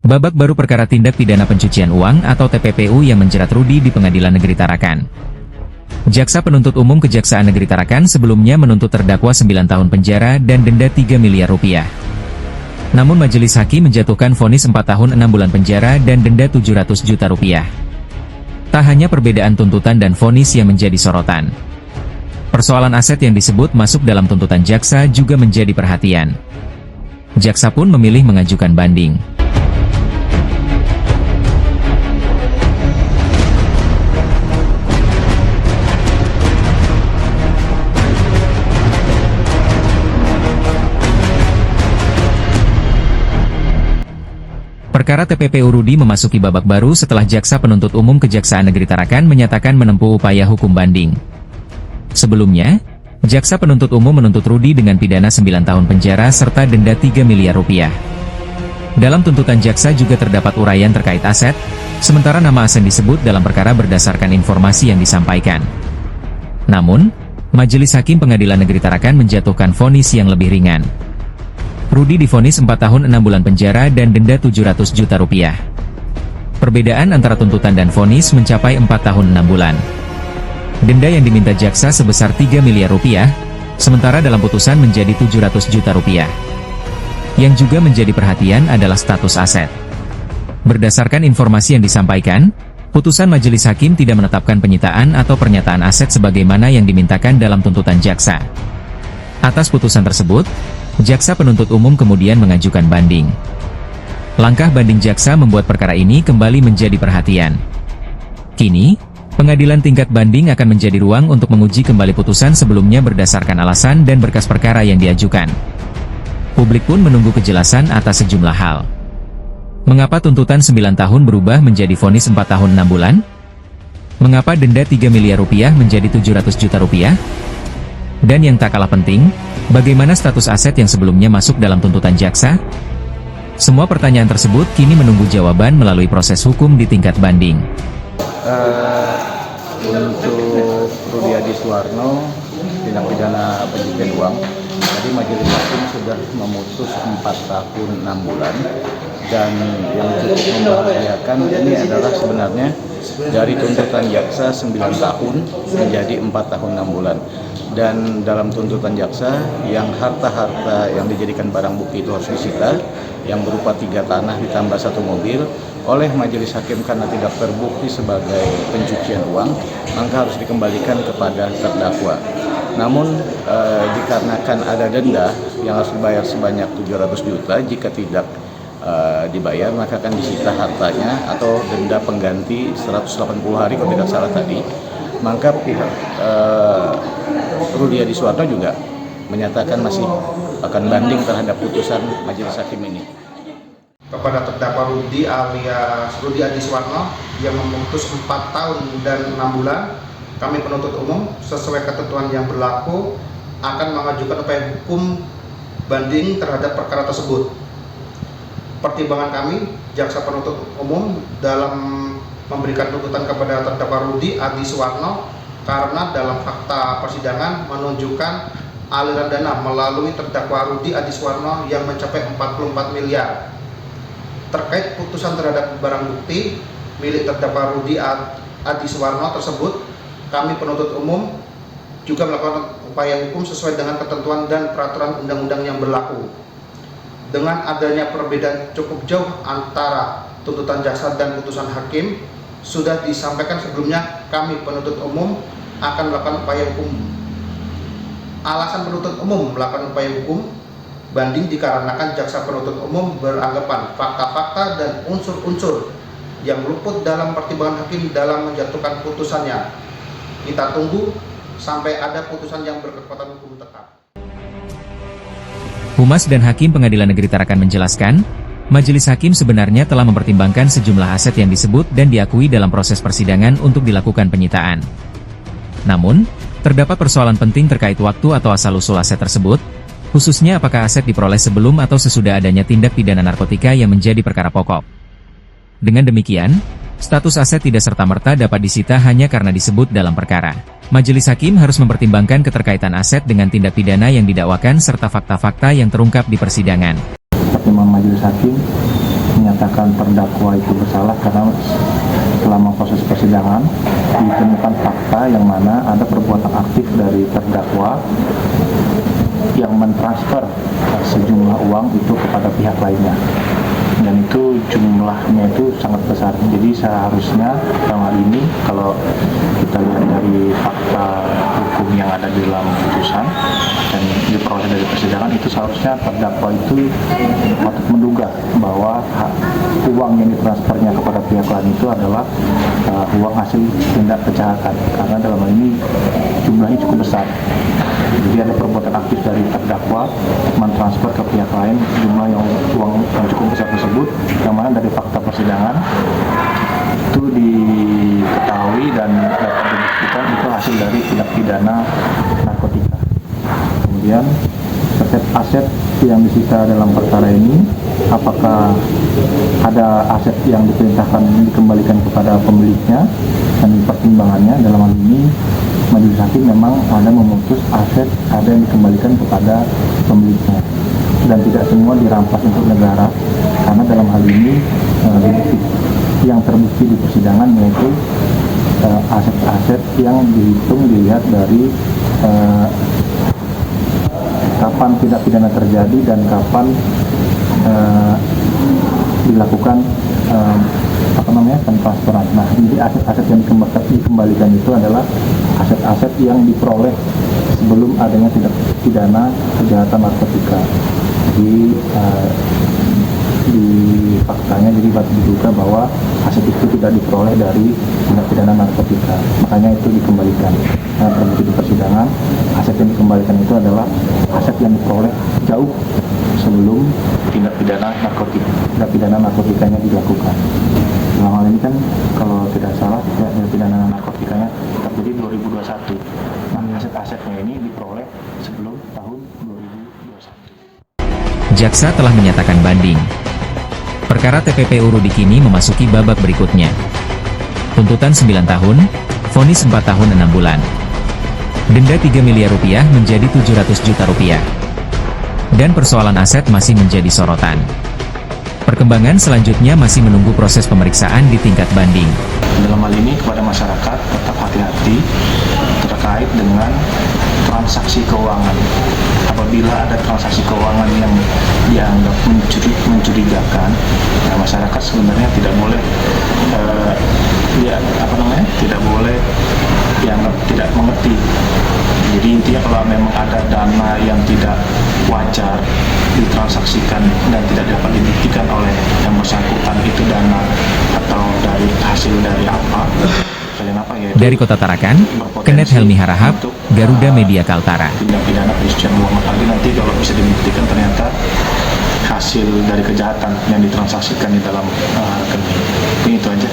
Babak baru perkara tindak pidana pencucian uang atau TPPU yang menjerat Rudi di Pengadilan Negeri Tarakan. Jaksa Penuntut Umum Kejaksaan Negeri Tarakan sebelumnya menuntut terdakwa 9 tahun penjara dan denda 3 miliar rupiah. Namun majelis hakim menjatuhkan vonis 4 tahun 6 bulan penjara dan denda 700 juta rupiah. Tak hanya perbedaan tuntutan dan vonis yang menjadi sorotan. Persoalan aset yang disebut masuk dalam tuntutan jaksa juga menjadi perhatian. Jaksa pun memilih mengajukan banding. Perkara TPPU Rudi memasuki babak baru setelah Jaksa Penuntut Umum Kejaksaan Negeri Tarakan menyatakan menempuh upaya hukum banding. Sebelumnya, Jaksa Penuntut Umum menuntut Rudi dengan pidana 9 tahun penjara serta denda 3 miliar rupiah. Dalam tuntutan jaksa juga terdapat uraian terkait aset, sementara nama aset disebut dalam perkara berdasarkan informasi yang disampaikan. Namun, Majelis Hakim Pengadilan Negeri Tarakan menjatuhkan vonis yang lebih ringan. Rudi divonis 4 tahun 6 bulan penjara dan denda 700 juta rupiah. Perbedaan antara tuntutan dan vonis mencapai 4 tahun 6 bulan. Denda yang diminta jaksa sebesar 3 miliar rupiah, sementara dalam putusan menjadi 700 juta rupiah. Yang juga menjadi perhatian adalah status aset. Berdasarkan informasi yang disampaikan, putusan majelis hakim tidak menetapkan penyitaan atau pernyataan aset sebagaimana yang dimintakan dalam tuntutan jaksa. Atas putusan tersebut, Jaksa Penuntut Umum kemudian mengajukan banding. Langkah banding jaksa membuat perkara ini kembali menjadi perhatian. Kini, pengadilan tingkat banding akan menjadi ruang untuk menguji kembali putusan sebelumnya berdasarkan alasan dan berkas perkara yang diajukan. Publik pun menunggu kejelasan atas sejumlah hal. Mengapa tuntutan 9 tahun berubah menjadi vonis 4 tahun 6 bulan? Mengapa denda 3 miliar rupiah menjadi 700 juta rupiah? Dan yang tak kalah penting, bagaimana status aset yang sebelumnya masuk dalam tuntutan jaksa? Semua pertanyaan tersebut kini menunggu jawaban melalui proses hukum di tingkat banding. Untuk Rudi Adiswarno, tindak pidana pencucian uang, tadi majelis hakim sudah memutus 4 tahun 6 bulan, dan yang cukup membahagiakan ini adalah sebenarnya dari tuntutan jaksa 9 tahun menjadi 4 tahun 6 bulan. Dan dalam tuntutan jaksa, yang harta-harta yang dijadikan barang bukti itu harus disita, yang berupa 3 tanah ditambah 1 mobil, oleh majelis hakim karena tidak terbukti sebagai pencucian uang, maka harus dikembalikan kepada terdakwa. Namun dikarenakan ada denda yang harus dibayar sebanyak 700 juta, jika tidak dibayar maka akan disita hartanya atau denda pengganti 180 hari kalau tidak salah tadi. Maka pihak Rudi Adiswarno juga menyatakan masih akan banding terhadap putusan majelis hakim ini. Kepada terdakwa Rudi alias Rudi Adiswarno yang memutus 4 tahun dan 6 bulan, kami penuntut umum sesuai ketentuan yang berlaku akan mengajukan upaya hukum banding terhadap perkara tersebut. Pertimbangan kami, jaksa penuntut umum dalam memberikan tuntutan kepada terdakwa Rudi Adiswarno karena dalam fakta persidangan menunjukkan aliran dana melalui terdakwa Rudi Adiswarno yang mencapai 44 miliar. Terkait putusan terhadap barang bukti milik terdakwa Rudi Adiswarno tersebut, kami penuntut umum juga melakukan upaya hukum sesuai dengan ketentuan dan peraturan undang-undang yang berlaku. Dengan adanya perbedaan cukup jauh antara tuntutan jaksa dan putusan hakim, sudah disampaikan sebelumnya, kami penuntut umum akan melakukan upaya hukum. Alasan penuntut umum melakukan upaya hukum banding dikarenakan jaksa penuntut umum beranggapan fakta-fakta dan unsur-unsur yang luput dalam pertimbangan hakim dalam menjatuhkan putusannya. Kita tunggu sampai ada putusan yang berkekuatan hukum tetap. Humas dan Hakim Pengadilan Negeri Tarakan menjelaskan, majelis hakim sebenarnya telah mempertimbangkan sejumlah aset yang disebut dan diakui dalam proses persidangan untuk dilakukan penyitaan. Namun, terdapat persoalan penting terkait waktu atau asal-usul aset tersebut, khususnya apakah aset diperoleh sebelum atau sesudah adanya tindak pidana narkotika yang menjadi perkara pokok. Dengan demikian, status aset tidak serta-merta dapat disita hanya karena disebut dalam perkara. Majelis hakim harus mempertimbangkan keterkaitan aset dengan tindak pidana yang didakwakan serta fakta-fakta yang terungkap di persidangan. Pertimbangan majelis hakim menyatakan terdakwa itu bersalah karena selama proses persidangan ditemukan fakta yang mana ada perbuatan aktif dari terdakwa yang mentransfer sejumlah uang itu kepada pihak lainnya, dan itu jumlahnya itu sangat besar. Jadi seharusnya dalam hal ini kalau kita lihat dari fakta hukum yang ada di dalam putusan dan diperoleh dari persidangan, itu seharusnya terdakwa itu patut menduga bahwa uang yang ditransfernya kepada pihak lain itu adalah uang hasil tindak kejahatan, karena dalam hal ini jumlahnya cukup besar. Jadi ada perbuatan aktif dari terdakwa mentransfer ke pihak lain jumlah uang yang cukup besar tersebut, yang mana dari fakta persidangan itu diketahui dan dapat dibuktikan itu hasil dari tindak pidana narkotika. Kemudian terkait aset yang disita dalam perkara ini, apakah ada aset yang diperintahkan dikembalikan kepada pemiliknya, dan pertimbangannya dalam hal ini majelis hakim memang ada memutus aset ada yang dikembalikan kepada pemiliknya dan tidak semua dirampas untuk negara, karena dalam hal ini yang terbukti di persidangan yaitu aset-aset yang dihitung dilihat dari kapan tindak pidana terjadi dan kapan dilakukan pentransferan. Nah, jadi aset-aset yang dikembalikan itu adalah aset-aset yang diperoleh sebelum adanya tindak pidana kejahatan narkotika. Jadi di faktanya jadi patut diduga bahwa aset itu tidak diperoleh dari tindak pidana narkotika, makanya itu dikembalikan. Nah, terbukti di persidangan aset yang dikembalikan itu adalah aset yang diperoleh jauh sebelum tindak pidana narkotikanya dilakukan. Dalam hal ini kan kalau tidak salah tindak pidana narkotikanya terjadi 2021. Nah, aset-asetnya ini diperoleh sebelum tahun 2021. Jaksa telah menyatakan banding. Perkara TPPU Rudi kini memasuki babak berikutnya. Tuntutan 9 tahun, vonis 4 tahun 6 bulan. Denda 3 miliar rupiah menjadi 700 juta rupiah. Dan persoalan aset masih menjadi sorotan. Perkembangan selanjutnya masih menunggu proses pemeriksaan di tingkat banding. Dalam hal ini kepada masyarakat tetap hati-hati terkait dengan transaksi keuangan. Apabila ada transaksi keuangan yang dianggap mencurigakan, nah masyarakat sebenarnya tidak boleh tidak boleh dianggap tidak mengerti. Jadi intinya kalau memang ada dana yang tidak wajar ditransaksikan dan tidak dapat dibuktikan oleh yang bersangkutan itu dana atau dari hasil dari apa, dari Kota Tarakan, Kenneth Helmi Harahap, Garuda Media Kaltara. Tindak pidana pencucian uang, apalagi nanti kalau bisa dibuktikan ternyata hasil dari kejahatan yang ditransaksikan di dalam rekening. Itu aja.